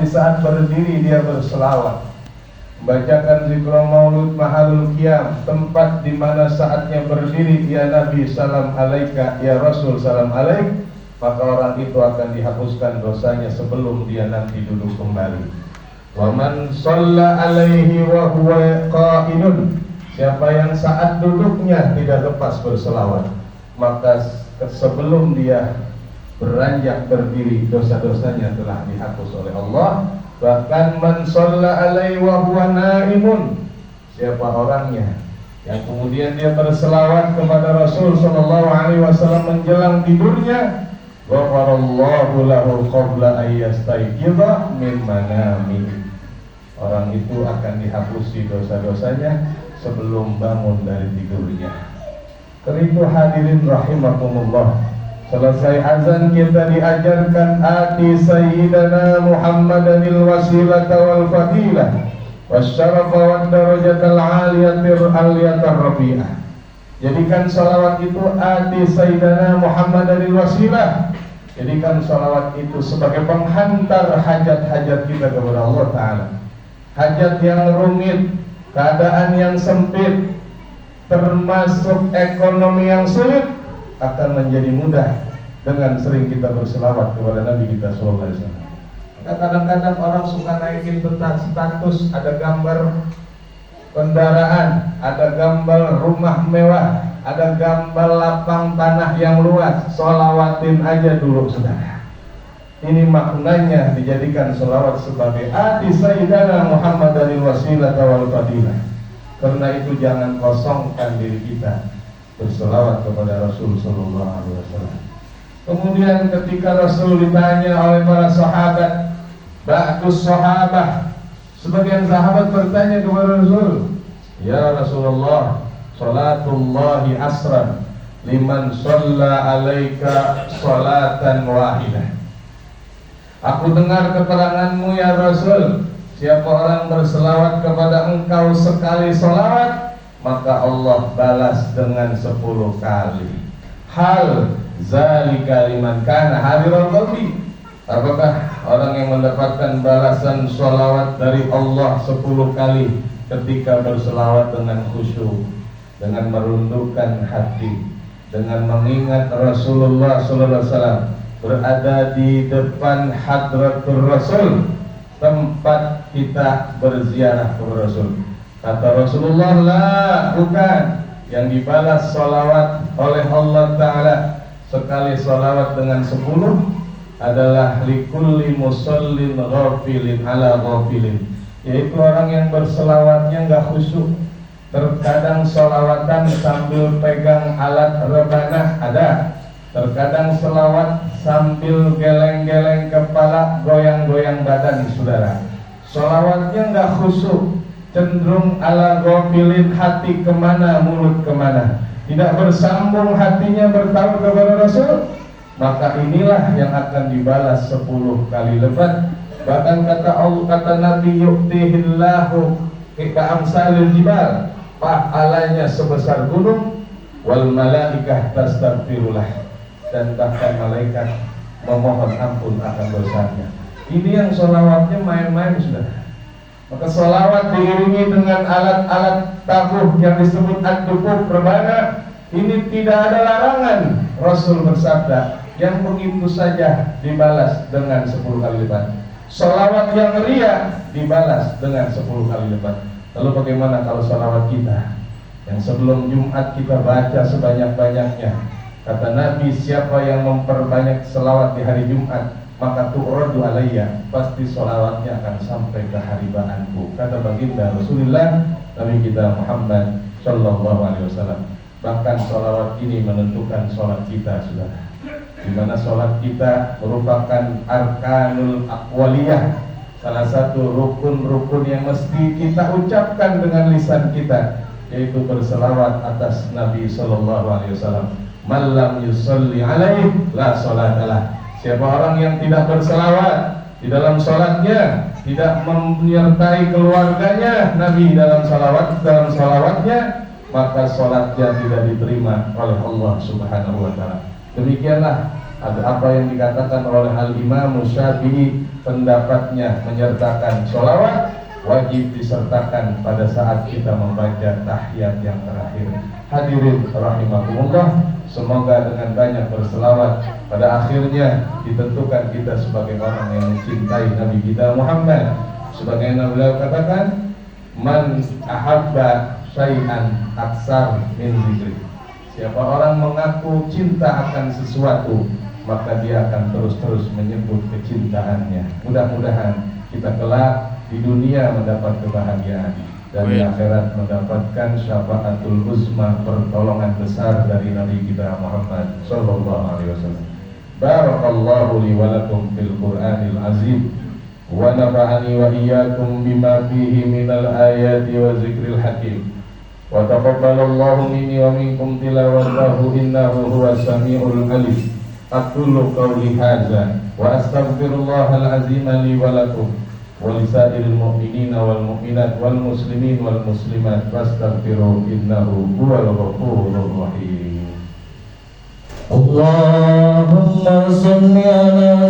di saat berdiri dia berselawat, membacakan zikrul maulud mahalul qiyam, tempat di mana saatnya berdiri, ya Nabi salam alaika, ya Rasul salam alaik, maka orang itu akan dihapuskan dosanya sebelum dia nanti duduk kembali. Wa man shalla alaihi wa huwa qa'idun, siapa yang saat duduknya tidak lepas berselawat, maka sebelum dia beranjak berdiri dosa-dosanya telah dihapus oleh Allah. Bahkan man shalla alaihi wa huwa naimun, siapa orangnya yang kemudian dia berselawat kepada Rasul sallallahu alaihi wasallam menjelang tidurnya, ghafarallahu lahu qabla ayyastayqidha min manami, orang itu akan dihapusi dosa-dosanya sebelum bangun dari tidurnya. Karena itu hadirin rahimakumullah, selesai azan kita diajarkan ati sayyidana Muhammadanil wasilata wal fadilah wasyarafa wad darajatal aliyatar rafi'ah. Jadikan salawat itu ati sayyidana Muhammadanil wasilah, jadikan salawat itu sebagai penghantar hajat-hajat kita kepada Allah Ta'ala. Hajat yang rumit, keadaan yang sempit, termasuk ekonomi yang sulit, akan menjadi mudah dengan sering kita berselawat kepada Nabi kita sallallahu alaihi wasallam. Kadang-kadang orang suka naikin status, ada gambar kendaraan, ada gambar rumah mewah, ada gambar lapang tanah yang luas. Sholawatin aja dulu saudara. Ini maknanya dijadikan sholawat sebagai ati sayyidana Muhammadanil wasilah wal fadilah. Karena itu jangan kosongkan diri kita berselawat kepada Rasul sallallahu alaihi wasallam. Kemudian ketika Rasul ditanya oleh para sahabat, ba'dus sahabah, sebagian sahabat bertanya kepada Rasul, ya Rasulullah, salatullahi asran liman shalla alaika salatan wahidah. Aku dengar keteranganmu ya Rasul, siapa orang berselawat kepada engkau sekali salawat, maka Allah balas dengan 10 kali. Hal zalika liman kana hadirul qalbi, apakah orang yang mendapatkan balasan salawat dari Allah 10 kali ketika berselawat dengan khusyuk, dengan merundukkan hati, dengan mengingat Rasulullah sallallahu alaihi wasallam, berada di depan hadratul Rasul, tempat kita berziarah kepada Rasul. Kata Rasulullah, lah, bukan. Yang dibalas salawat oleh Allah Ta'ala sekali salawat dengan 10 adalah likulli musallin ghafilin ala ghafilin, yaitu orang yang berselawatnya gak khusyuk. Terkadang salawatan sambil pegang alat rebanah ada, terkadang selawat sambil geleng-geleng kepala, goyang-goyang badan saudara. Salawatnya gak khusyuk, cenderung ala ghafilin, hati kemana, mulut kemana, tidak bersambung hatinya bertaut kepada Rasul, maka inilah yang akan dibalas 10 kali lipat. Bahkan kata Nabi, yu'tihillahu ka'amsalil jibal, pahalanya sebesar gunung, wal malaikah tastaghfirullah, dan bahkan malaikat memohon ampun akan dosanya. Ini yang sholawatnya main-main sudah. Maka sholawat diiringi dengan alat-alat tabuh yang disebut ad-dubuh, rebana. Ini tidak ada larangan. Rasul bersabda, yang begitu saja dibalas dengan 10 kali lipat. Sholawat yang ria dibalas dengan 10 kali lipat. Lalu bagaimana kalau sholawat kita yang sebelum Jumat kita baca sebanyak-banyaknya? Kata Nabi, siapa yang memperbanyak sholawat di hari Jumat, maka tu'radu alayya, pasti sholawatnya akan sampai ke haribaanku. Kata baginda Rasulullah Nabi kita Muhammad sallallahu alaihi wasallam. Bahkan sholawat ini menentukan sholat kita saudara, dimana sholat kita merupakan arkanul aqwaliyah, salah satu rukun-rukun yang mesti kita ucapkan dengan lisan kita, yaitu berselawat atas Nabi sallallahu alaihi wasallam. Man lam yusalli alaihi la sholatalah. Siapa orang yang tidak berselawat di dalam sholatnya, tidak menyertai keluarganya Nabi dalam salawatnya, maka sholatnya tidak diterima oleh Allah Subhanahu wa ta'ala. Demikianlah Ada apa yang dikatakan oleh Al-Imam Syafi'i, pendapatnya menyertakan sholawat wajib disertakan pada saat kita membaca tahiyat yang terakhir. Hadirin rahimakumullah, semoga dengan banyak berselawat pada akhirnya ditentukan kita sebagai orang yang mencintai Nabi kita Muhammad. Sebagaimana beliau katakan, man ahabba syai'an aksar min zikri. Siapa orang mengaku cinta akan sesuatu, maka dia akan terus-terus menyebut kecintaannya. Mudah-mudahan kita kelak di dunia mendapat kebahagiaan dan di akhirat mendapatkan syafaatul uzma, pertolongan besar dari Nabi kita Muhammad sallallahu alaihi wasallam. Barakallahu li wa lakum fil Qur'anil azim wa nafa'ani wa iyyakum bima fihi minal ayati wa zikril hakim. Wa taqabbalallahu minni wa minkum tilawatahu innahu huwas samiul alim. Aqulu qawli hadza wa astaghfirullahal azim li wa lakum wa lisairil mu'minina wal mu'minat wal muslimin wal muslimat fastaghfiru innahu huwal ghafurur rahim. Allahumma shalli ala